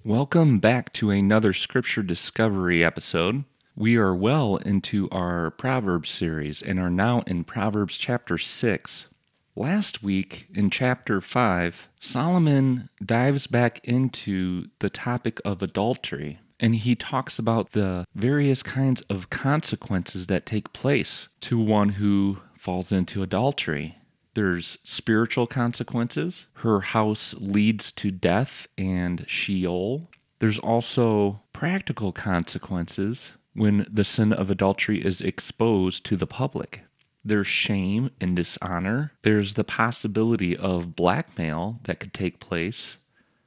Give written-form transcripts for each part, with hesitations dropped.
Welcome back to another Scripture Discovery episode. We are well into our Proverbs series and are now in Proverbs chapter 6. Last week, in chapter 5, Solomon dives back into the topic of adultery, and he talks about the various kinds of consequences that take place to one who falls into adultery. There's spiritual consequences. Her house leads to death and Sheol. There's also practical consequences when the sin of adultery is exposed to the public. There's shame and dishonor. There's the possibility of blackmail that could take place.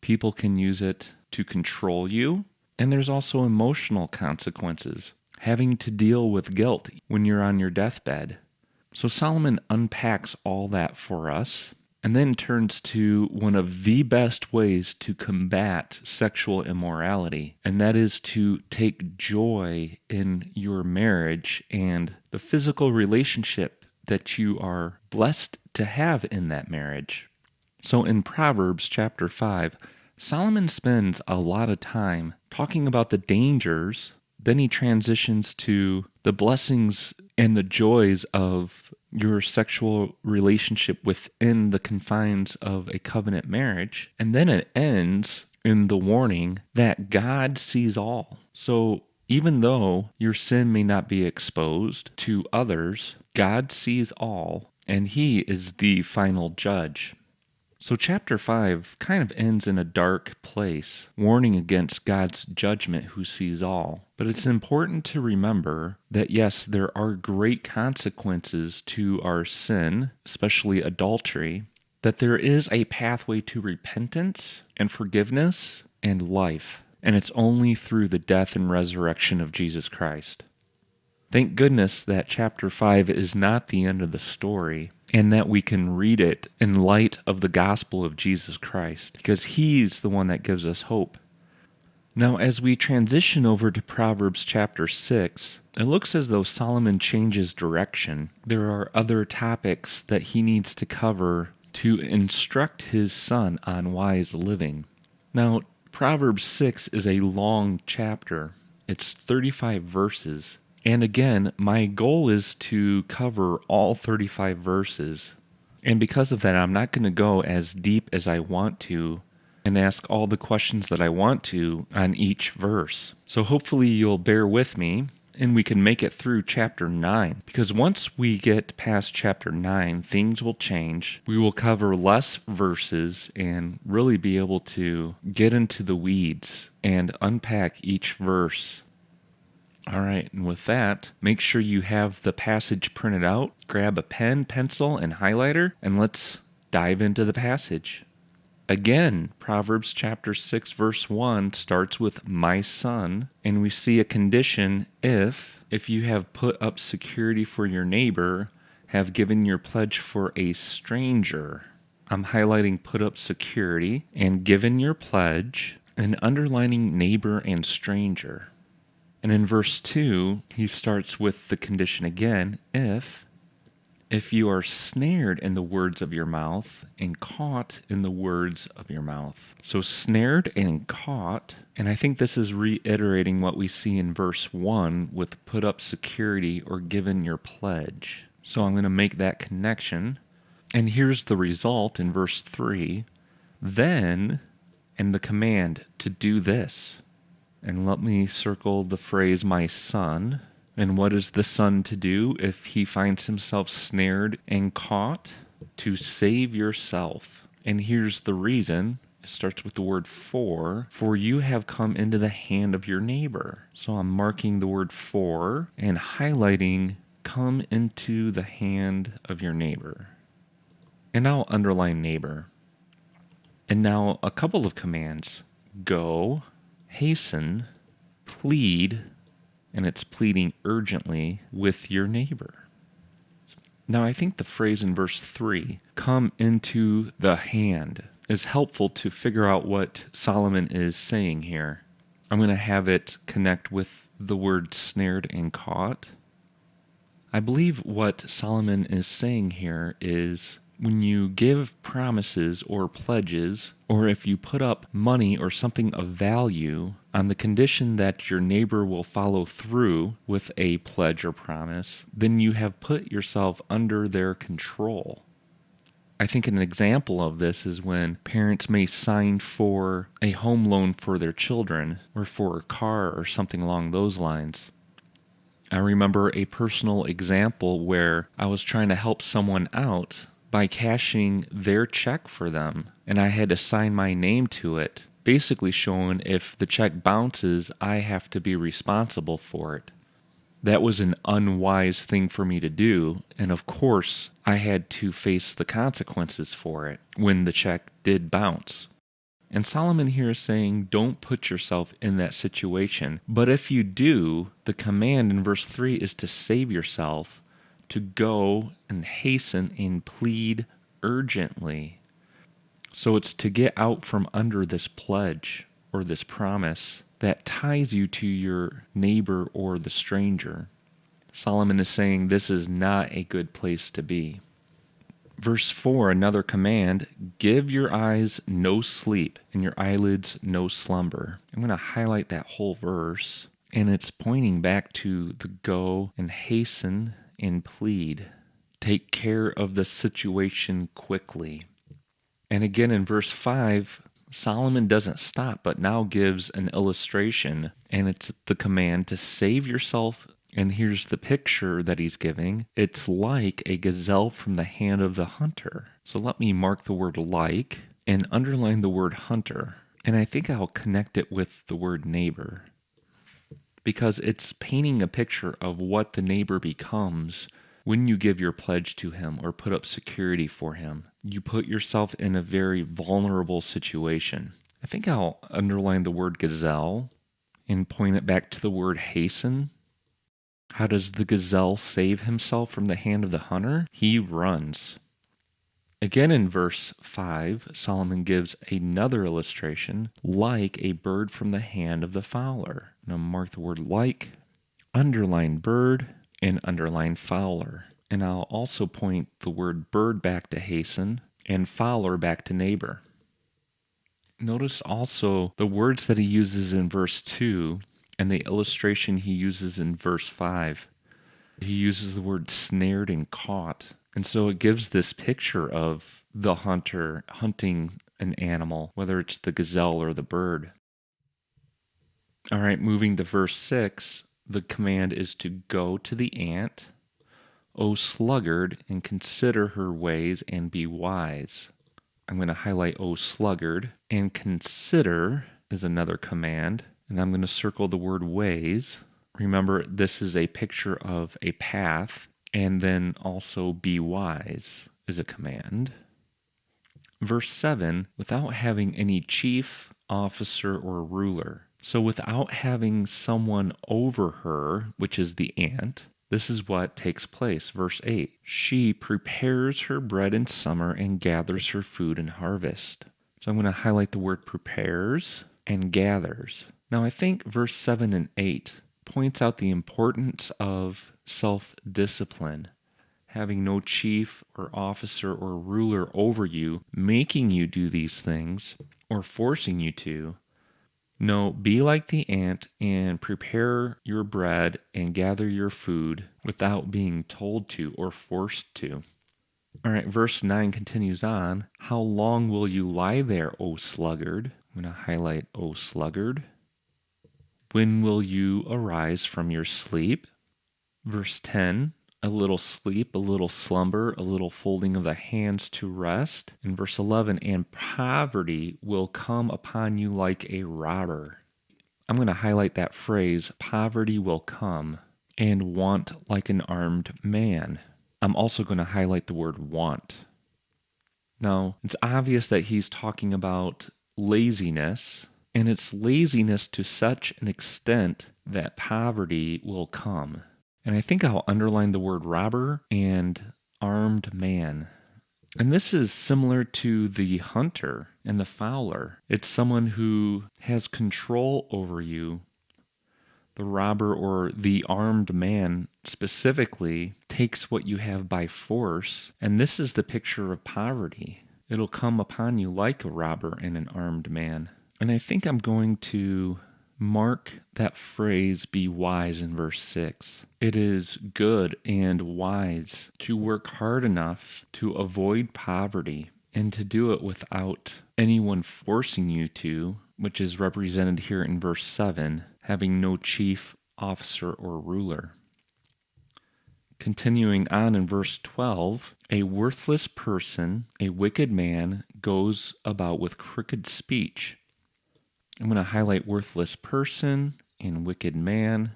People can use it to control you. And there's also emotional consequences, having to deal with guilt when you're on your deathbed. So Solomon unpacks all that for us and then turns to one of the best ways to combat sexual immorality, and that is to take joy in your marriage and the physical relationship that you are blessed to have in that marriage. So in Proverbs chapter 5, Solomon spends a lot of time talking about the dangers. Then he transitions to the blessings and the joys of your sexual relationship within the confines of a covenant marriage. And then it ends in the warning that God sees all. So even though your sin may not be exposed to others, God sees all, and He is the final judge. So chapter 5 kind of ends in a dark place, warning against God's judgment who sees all. But it's important to remember that yes, there are great consequences to our sin, especially adultery, that there is a pathway to repentance and forgiveness and life, and it's only through the death and resurrection of Jesus Christ. Thank goodness that chapter 5 is not the end of the story, and that we can read it in light of the gospel of Jesus Christ, because He's the one that gives us hope. Now, as we transition over to Proverbs chapter 6, it looks as though Solomon changes direction. There are other topics that he needs to cover to instruct his son on wise living. Now, Proverbs 6 is a long chapter. It's 35 verses. And again, my goal is to cover all 35 verses. And because of that, I'm not going to go as deep as I want to and ask all the questions that I want to on each verse. So hopefully you'll bear with me and we can make it through chapter 9. Because once we get past chapter 9, things will change. We will cover less verses and really be able to get into the weeds and unpack each verse. All right, and with that, make sure you have the passage printed out, grab a pen, pencil, and highlighter, and let's dive into the passage. Again, Proverbs chapter 6, verse 1 starts with, "My son," and we see a condition if you have put up security for your neighbor, have given your pledge for a stranger. I'm highlighting put up security and given your pledge, and underlining neighbor and stranger. And in verse 2, he starts with the condition again, if you are snared in the words of your mouth and caught in the words of your mouth. So snared and caught, and I think this is reiterating what we see in verse 1 with put up security or given your pledge. So I'm going to make that connection. And here's the result in verse 3, then, and the command to do this. And let me circle the phrase, my son. And what is the son to do if he finds himself snared and caught? To save yourself. And here's the reason. It starts with the word for you have come into the hand of your neighbor. So I'm marking the word for and highlighting come into the hand of your neighbor. And I'll underline neighbor. And now a couple of commands. Go, hasten, plead, and it's pleading urgently with your neighbor. Now I think the phrase in verse 3, come into the hand, is helpful to figure out what Solomon is saying here. I'm going to have it connect with the word snared and caught. I believe what Solomon is saying here is When you give promises or pledges, or if you put up money or something of value on the condition that your neighbor will follow through with a pledge or promise, then you have put yourself under their control. I think an example of this is when parents may sign for a home loan for their children or for a car or something along those lines. I remember a personal example where I was trying to help someone out by cashing their check for them, and I had to sign my name to it, basically showing if the check bounces, I have to be responsible for it. That was an unwise thing for me to do, and of course, I had to face the consequences for it when the check did bounce. And Solomon here is saying, don't put yourself in that situation. But if you do, the command in verse 3 is to save yourself, to go and hasten and plead urgently. So it's to get out from under this pledge or this promise that ties you to your neighbor or the stranger. Solomon is saying this is not a good place to be. Verse 4, another command, give your eyes no sleep and your eyelids no slumber. I'm going to highlight that whole verse, and it's pointing back to the go and hasten and plead. Take care of the situation quickly. And again in verse 5, Solomon doesn't stop, but now gives an illustration, and it's the command to save yourself. And here's the picture that he's giving. It's like a gazelle from the hand of the hunter. So let me mark the word like and underline the word hunter. And I think I'll connect it with the word neighbor, because it's painting a picture of what the neighbor becomes when you give your pledge to him or put up security for him. You put yourself in a very vulnerable situation. I think I'll underline the word gazelle and point it back to the word hasten. How does the gazelle save himself from the hand of the hunter? He runs. Again in verse 5, Solomon gives another illustration, like a bird from the hand of the fowler. Now mark the word like, underline bird, and underline fowler. And I'll also point the word bird back to hasten and fowler back to neighbor. Notice also the words that he uses in verse 2 and the illustration he uses in verse 5. He uses the word snared and caught. And so it gives this picture of the hunter hunting an animal, whether it's the gazelle or the bird. All right, moving to verse 6, the command is to go to the ant, O sluggard, and consider her ways and be wise. I'm going to highlight O sluggard, and consider is another command. And I'm going to circle the word ways. Remember, this is a picture of a path. And then also be wise is a command. Verse 7, without having any chief, officer, or ruler. So without having someone over her, which is the ant, this is what takes place. Verse 8, she prepares her bread in summer and gathers her food in harvest. So I'm going to highlight the word prepares and gathers. Now, I think verse 7 and 8 points out the importance of self-discipline, having no chief or officer or ruler over you, making you do these things or forcing you to. No, be like the ant and prepare your bread and gather your food without being told to or forced to. All right, verse 9 continues on. How long will you lie there, O sluggard? I'm going to highlight O sluggard. When will you arise from your sleep? Verse 10, a little sleep, a little slumber, a little folding of the hands to rest. In verse 11, and poverty will come upon you like a robber. I'm going to highlight that phrase, poverty will come, and want like an armed man. I'm also going to highlight the word want. Now, it's obvious that he's talking about laziness, and it's laziness to such an extent that poverty will come. And I think I'll underline the word robber and armed man. And this is similar to the hunter and the fowler. It's someone who has control over you, The robber or the armed man specifically takes what you have by force, and this is the picture of poverty. It'll come upon you like a robber and an armed man. And I think I'm going to mark that phrase, be wise, in verse 6. It is good and wise to work hard enough to avoid poverty and to do it without anyone forcing you to, which is represented here in verse 7, having no chief, officer, or ruler. Continuing on in verse 12, a worthless person, a wicked man, goes about with crooked speech. I'm going to highlight worthless person and wicked man.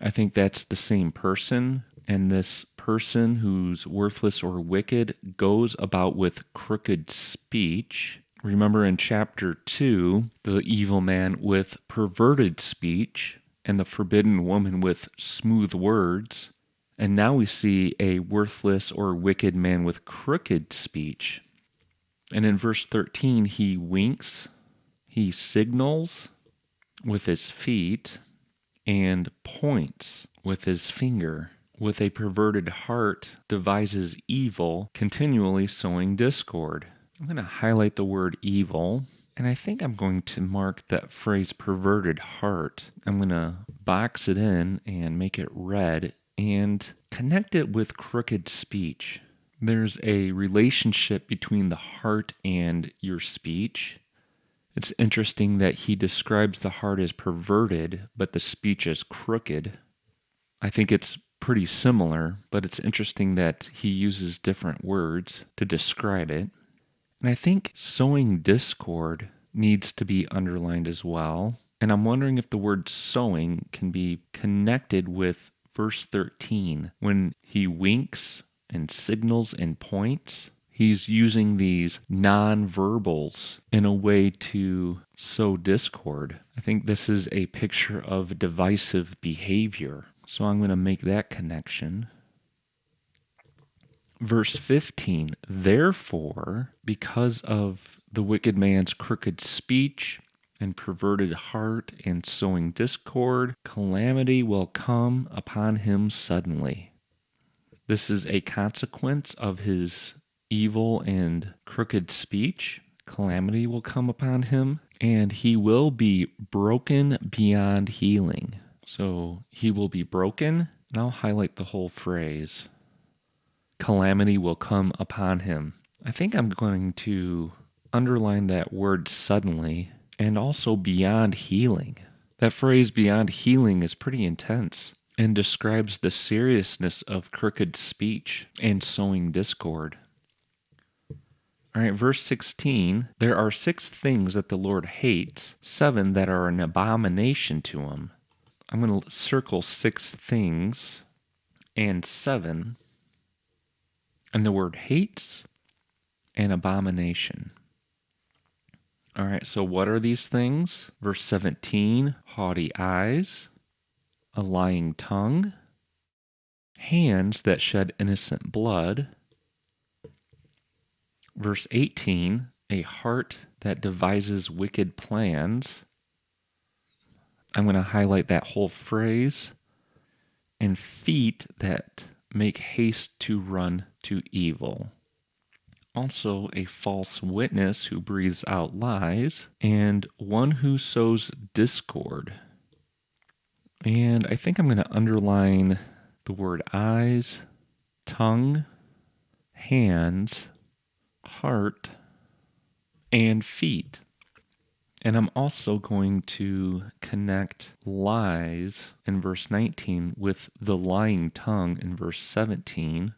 I think that's the same person, and this person who's worthless or wicked goes about with crooked speech. Remember in chapter 2, the evil man with perverted speech and the forbidden woman with smooth words. And now we see a worthless or wicked man with crooked speech. And in verse 13, he winks, he signals with his feet, and points with his finger. With a perverted heart, devises evil, continually sowing discord. I'm going to highlight the word evil, and I think I'm going to mark that phrase perverted heart. I'm going to box it in and make it red and connect it with crooked speech. There's a relationship between the heart and your speech. It's interesting that he describes the heart as perverted, but the speech as crooked. I think it's pretty similar, but it's interesting that he uses different words to describe it. And I think sowing discord needs to be underlined as well. And I'm wondering if the word sowing can be connected with verse 13. When he winks and signals and points, he's using these non-verbals in a way to sow discord. I think this is a picture of divisive behavior. So I'm going to make that connection. Verse 15, therefore, because of the wicked man's crooked speech and perverted heart and sowing discord, calamity will come upon him suddenly. This is a consequence of his evil and crooked speech. Calamity will come upon him, and he will be broken beyond healing. So he will be broken, and I'll highlight the whole phrase. Calamity will come upon him. I think I'm going to underline that word suddenly and also beyond healing. That phrase beyond healing is pretty intense and describes the seriousness of crooked speech and sowing discord. All right, verse 16, there are 6 things that the Lord hates, 7 that are an abomination to him. I'm going to circle 6 things and 7. And the word hates and abomination. All right, so what are these things? Verse 17, haughty eyes, a lying tongue, hands that shed innocent blood. Verse 18, a heart that devises wicked plans. I'm going to highlight that whole phrase. And feet that make haste to run to evil. Also, a false witness who breathes out lies, and one who sows discord. And I think I'm going to underline the word eyes, tongue, hands, heart, and feet. And I'm also going to connect lies in verse 19 with the lying tongue in verse 17.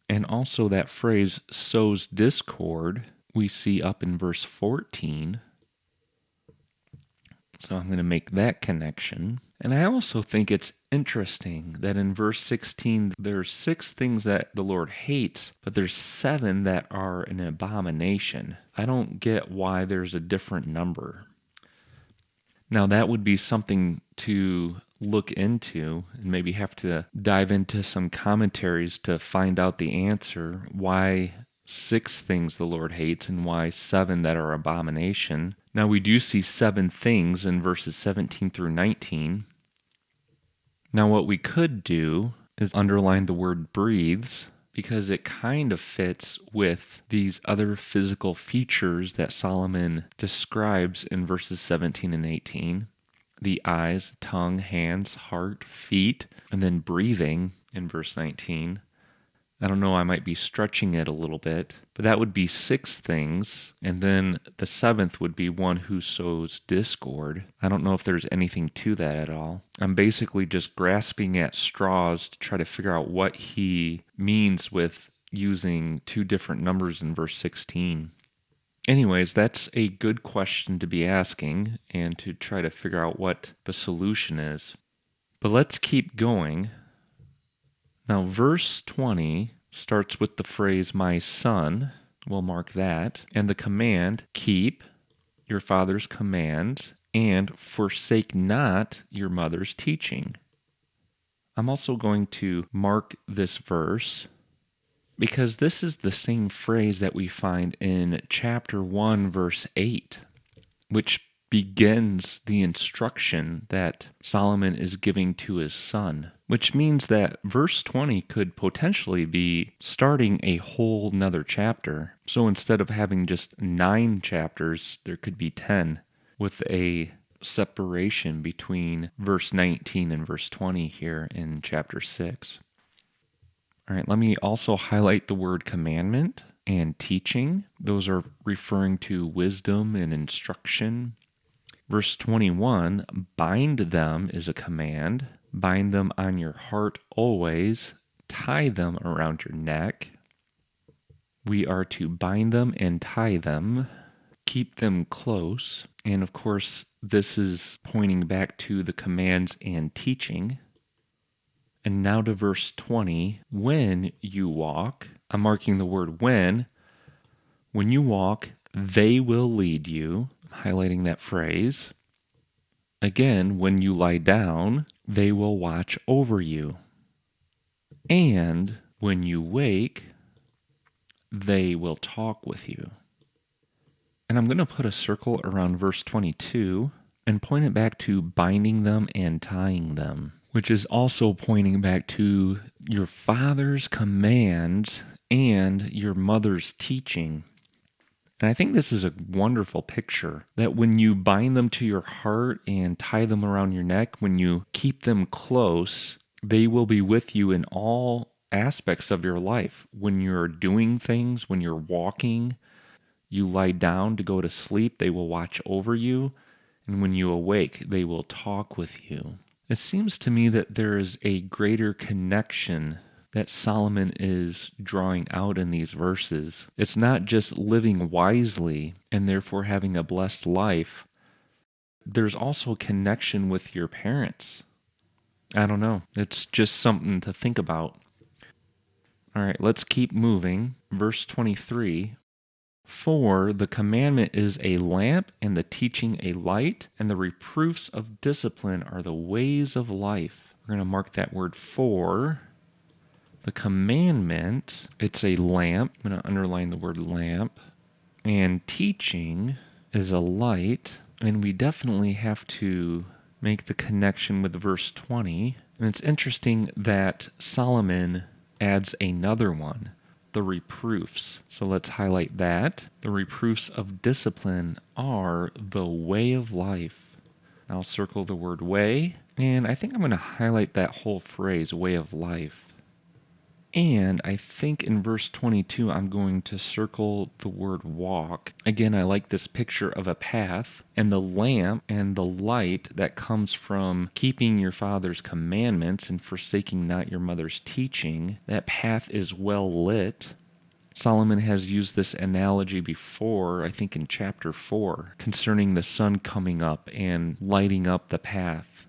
And also that phrase sows discord we see up in verse 14. So I'm going to make that connection. And I also think it's interesting that in verse 16, there's 6 things that the Lord hates, but there's 7 that are an abomination. I don't get why there's a different number. Now that would be something to look into and maybe have to dive into some commentaries to find out the answer, why 6 things the Lord hates and why 7 that are abomination. Now we do see 7 things in verses 17 through 19. Now what we could do is underline the word breathes, because it kind of fits with these other physical features that Solomon describes in verses 17 and 18. The eyes, tongue, hands, heart, feet, and then breathing in verse 19. I don't know, I might be stretching it a little bit, but that would be 6 things, and then the 7th would be one who sows discord. I don't know if there's anything to that at all. I'm basically just grasping at straws to try to figure out what he means with using 2 different numbers in verse 16. Anyways, that's a good question to be asking and to try to figure out what the solution is. But let's keep going. Now, verse 20 starts with the phrase, my son. We'll mark that. And the command, keep your father's commands and forsake not your mother's teaching. I'm also going to mark this verse because this is the same phrase that we find in chapter 1, verse 8, which begins the instruction that Solomon is giving to his son, which means that verse 20 could potentially be starting a whole nother chapter. So instead of having just 9 chapters, there could be 10, with a separation between verse 19 and verse 20 here in chapter 6. All right, let me also highlight the word commandment and teaching. Those are referring to wisdom and instruction. Verse 21, bind them is a command. Bind them on your heart always. Tie them around your neck. We are to bind them and tie them. Keep them close. And of course, this is pointing back to the commands and teaching. And now to verse 20, when you walk, I'm marking the word when. When you walk, they will lead you. I'm highlighting that phrase. Again, when you lie down, they will watch over you. And when you wake, they will talk with you. And I'm going to put a circle around verse 22 and point it back to binding them and tying them, which is also pointing back to your father's command and your mother's teaching. And I think this is a wonderful picture, that when you bind them to your heart and tie them around your neck, when you keep them close, they will be with you in all aspects of your life. When you're doing things, when you're walking, you lie down to go to sleep, they will watch over you. And when you awake, they will talk with you. It seems to me that there is a greater connection that Solomon is drawing out in these verses. It's not just living wisely and therefore having a blessed life. There's also a connection with your parents. I don't know. It's just something to think about. All right, let's keep moving. Verse 23. For the commandment is a lamp, and the teaching a light, and the reproofs of discipline are the ways of life. We're going to mark that word for. The commandment, it's a lamp. I'm going to underline the word lamp. And teaching is a light. And we definitely have to make the connection with verse 20. And it's interesting that Solomon adds another one, the reproofs. So let's highlight that. The reproofs of discipline are the way of life. I'll circle the word way. And I think I'm going to highlight that whole phrase, way of life. And I think in verse 22, I'm going to circle the word walk. Again, I like this picture of a path and the lamp and the light that comes from keeping your father's commandments and forsaking not your mother's teaching. That path is well lit. Solomon has used this analogy before, I think in chapter 4, concerning the sun coming up and lighting up the path.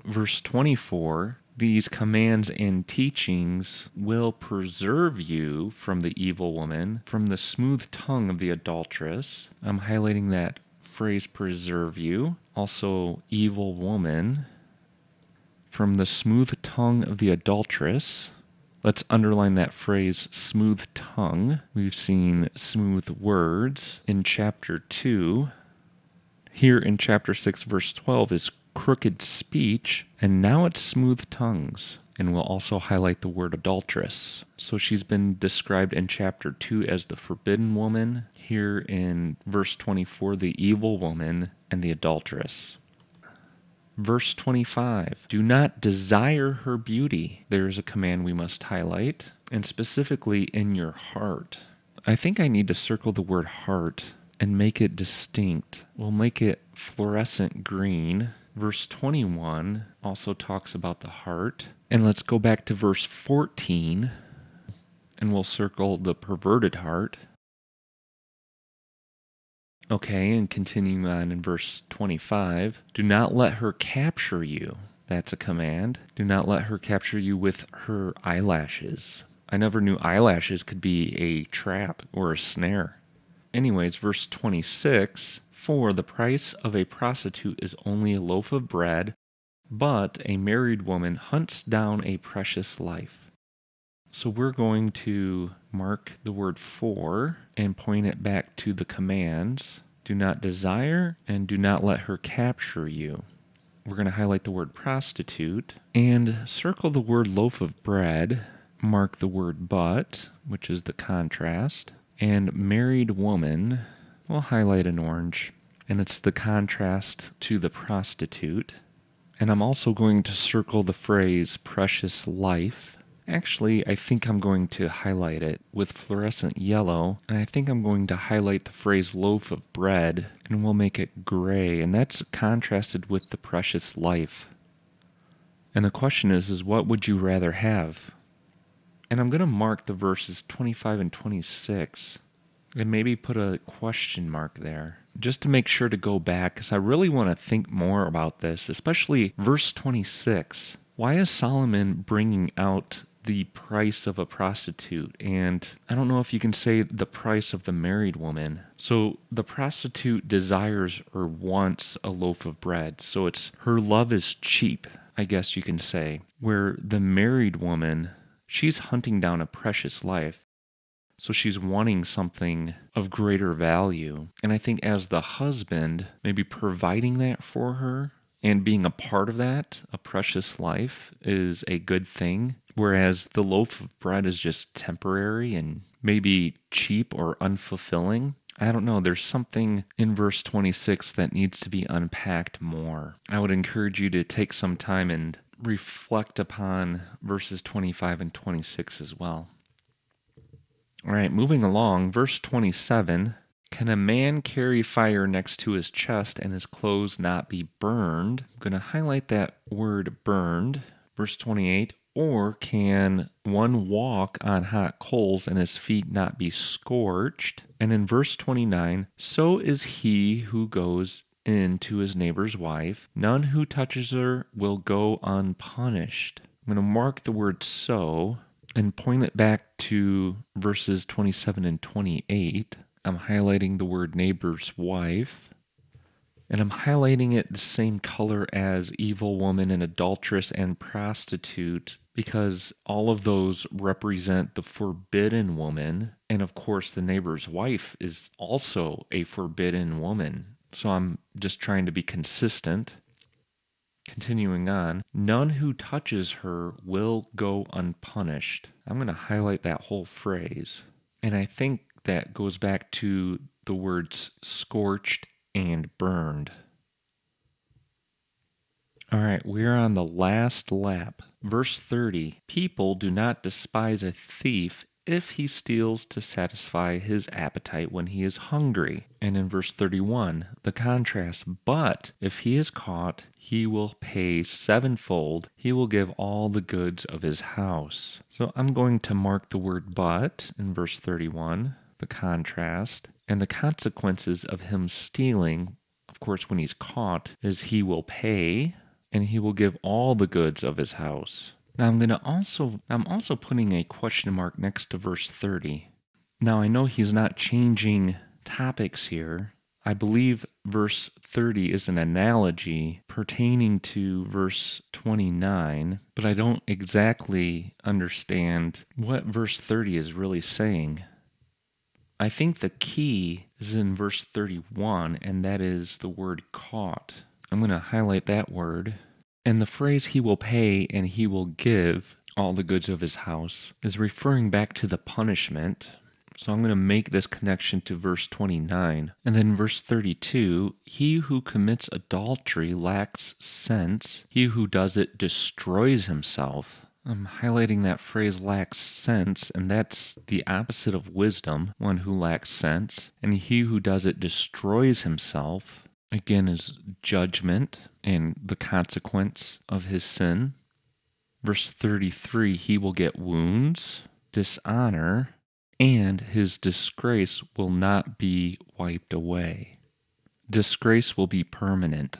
Verse 24, these commands and teachings will preserve you from the evil woman, from the smooth tongue of the adulteress. I'm highlighting that phrase, preserve you. Also, evil woman, from the smooth tongue of the adulteress. Let's underline that phrase, smooth tongue. We've seen smooth words in chapter 2. Here in chapter 6, verse 12 is crooked speech, and now it's smooth tongues. And we'll also highlight the word adulteress. So she's been described in chapter 2 as the forbidden woman, here in verse 24, the evil woman and the adulteress. Verse 25, do not desire her beauty. There is a command we must highlight, and specifically in your heart. I think I need to circle the word heart and make it distinct. We'll make it fluorescent green. Verse 21 also talks about the heart. And let's go back to verse 14, and we'll circle the perverted heart. Okay, and continuing on in verse 25, do not let her capture you. That's a command. Do not let her capture you with her eyelashes. I never knew eyelashes could be a trap or a snare. Anyways, verse 26, for the price of a prostitute is only a loaf of bread, but a married woman hunts down a precious life. So we're going to mark the word for and point it back to the commands. Do not desire and do not let her capture you. We're going to highlight the word prostitute and circle the word loaf of bread, mark the word but, which is the contrast, and married woman, we'll highlight in orange, and it's the contrast to the prostitute. And I'm also going to circle the phrase precious life. Actually, I think I'm going to highlight it with fluorescent yellow, and I think I'm going to highlight the phrase loaf of bread, and we'll make it gray, and that's contrasted with the precious life. And the question is what would you rather have? And I'm going to mark the verses 25 and 26, and maybe put a question mark there, just to make sure to go back, because I really want to think more about this, especially verse 26. Why is Solomon bringing out the price of a prostitute? And I don't know if you can say the price of the married woman. So the prostitute desires or wants a loaf of bread. So it's her love is cheap, I guess you can say. Where the married woman, she's hunting down a precious life. So she's wanting something of greater value. And I think as the husband, maybe providing that for her and being a part of that, a precious life, is a good thing. Whereas the loaf of bread is just temporary and maybe cheap or unfulfilling. I don't know, there's something in verse 26 that needs to be unpacked more. I would encourage you to take some time and reflect upon verses 25 and 26 as well. All right, moving along, verse 27, can a man carry fire next to his chest and his clothes not be burned? I'm going to highlight that word burned. Verse 28, or can one walk on hot coals and his feet not be scorched? And in verse 29, so is he who goes in to his neighbor's wife. None who touches her will go unpunished. I'm going to mark the word so and point it back to verses 27 and 28. I'm highlighting the word neighbor's wife. And I'm highlighting it the same color as evil woman and adulteress and prostitute because all of those represent the forbidden woman. And of course, the neighbor's wife is also a forbidden woman. So I'm just trying to be consistent. Continuing on, none who touches her will go unpunished. I'm going to highlight that whole phrase. And I think that goes back to the words scorched and burned. All right, we're on the last lap. Verse 30, people do not despise a thief if he steals to satisfy his appetite when he is hungry. And in verse 31, the contrast, but if he is caught, he will pay sevenfold. He will give all the goods of his house. So I'm going to mark the word but in verse 31, the contrast, and the consequences of him stealing, of course, when he's caught, is he will pay, and he will give all the goods of his house. Now I'm also putting a question mark next to verse 30. Now I know he's not changing topics here. I believe verse 30 is an analogy pertaining to verse 29, but I don't exactly understand what verse 30 is really saying. I think the key is in verse 31, and that is the word caught. I'm going to highlight that word. And the phrase he will pay and he will give all the goods of his house is referring back to the punishment. So I'm going to make this connection to verse 29. And then verse 32, he who commits adultery lacks sense. He who does it destroys himself. I'm highlighting that phrase lacks sense, and that's the opposite of wisdom, one who lacks sense. And he who does it destroys himself, again, is judgment and the consequence of his sin. Verse 33, he will get wounds, dishonor, and his disgrace will not be wiped away. Disgrace will be permanent.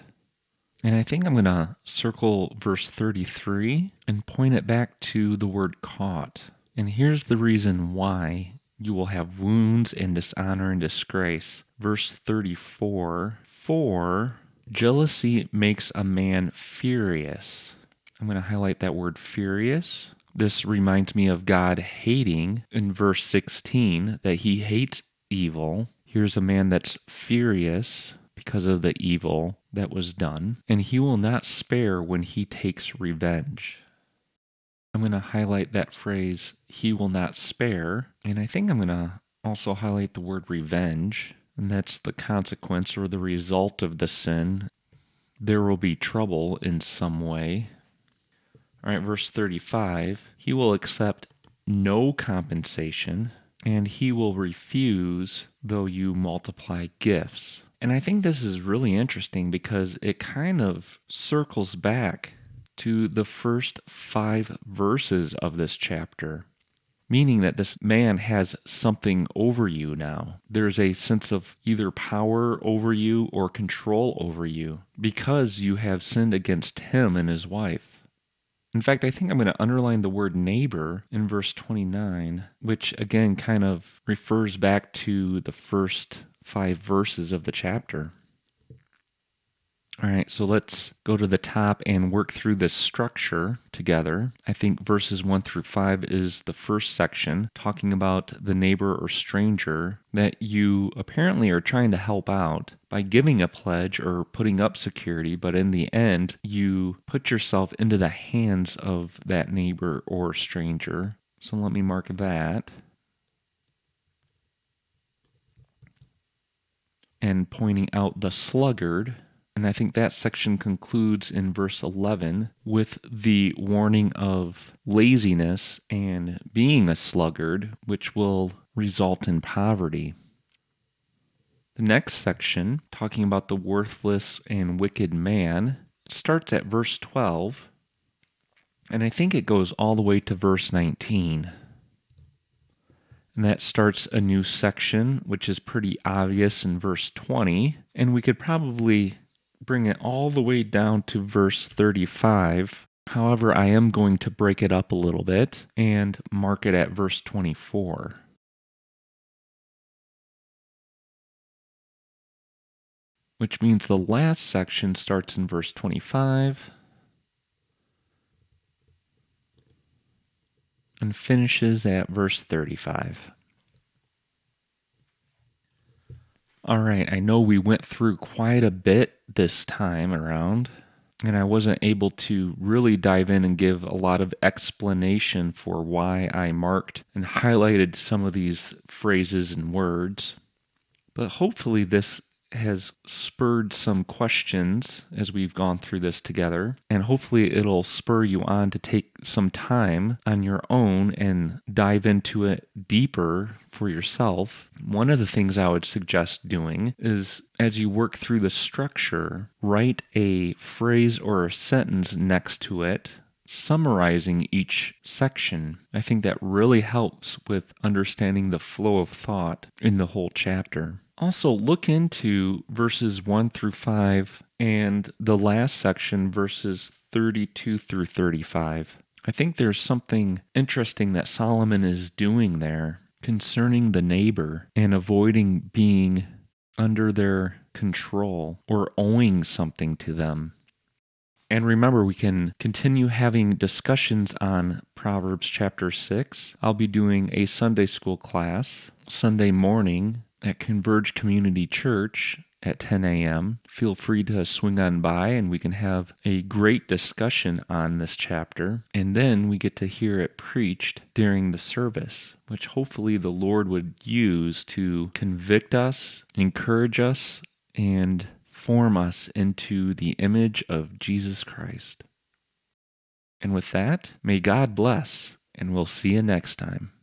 And I think I'm going to circle verse 33 and point it back to the word caught. And here's the reason why you will have wounds and dishonor and disgrace. Verse 34, for jealousy makes a man furious. I'm going to highlight that word furious. This reminds me of God hating in verse 16, that he hates evil. Here's a man that's furious because of the evil that was done, and he will not spare when he takes revenge. I'm going to highlight that phrase, he will not spare, and I think I'm going to also highlight the word revenge, and that's the consequence or the result of the sin. There will be trouble in some way. All right, verse 35, he will accept no compensation, and he will refuse though you multiply gifts. And I think this is really interesting because it kind of circles back to the first 5 verses of this chapter, meaning that this man has something over you now. There's a sense of either power over you or control over you because you have sinned against him and his wife. In fact, I think I'm going to underline the word neighbor in verse 29, which again kind of refers back to the first 5 verses of the chapter. All right, so let's go to the top and work through this structure together. I think verses 1 through 5 is the first section, talking about the neighbor or stranger that you apparently are trying to help out by giving a pledge or putting up security, but in the end, you put yourself into the hands of that neighbor or stranger. So let me mark that. And pointing out the sluggard. And I think that section concludes in verse 11 with the warning of laziness and being a sluggard, which will result in poverty. The next section, talking about the worthless and wicked man, starts at verse 12, and I think it goes all the way to verse 19. And that starts a new section, which is pretty obvious in verse 20, and we could probably bring it all the way down to verse 35. However, I am going to break it up a little bit and mark it at verse 24. Which means the last section starts in verse 25 and finishes at verse 35. All right, I know we went through quite a bit this time around, and I wasn't able to really dive in and give a lot of explanation for why I marked and highlighted some of these phrases and words. But hopefully this has spurred some questions as we've gone through this together, and hopefully it'll spur you on to take some time on your own and dive into it deeper for yourself. One of the things I would suggest doing is, as you work through the structure, write a phrase or a sentence next to it summarizing each section. I think that really helps with understanding the flow of thought in the whole chapter. Also, look into verses 1 through 5 and the last section, verses 32 through 35. I think there's something interesting that Solomon is doing there concerning the neighbor and avoiding being under their control or owing something to them. And remember, we can continue having discussions on Proverbs chapter 6. I'll be doing a Sunday school class Sunday morning at Converge Community Church at 10 a.m. Feel free to swing on by and we can have a great discussion on this chapter. And then we get to hear it preached during the service, which hopefully the Lord would use to convict us, encourage us, and form us into the image of Jesus Christ. And with that, may God bless, and we'll see you next time.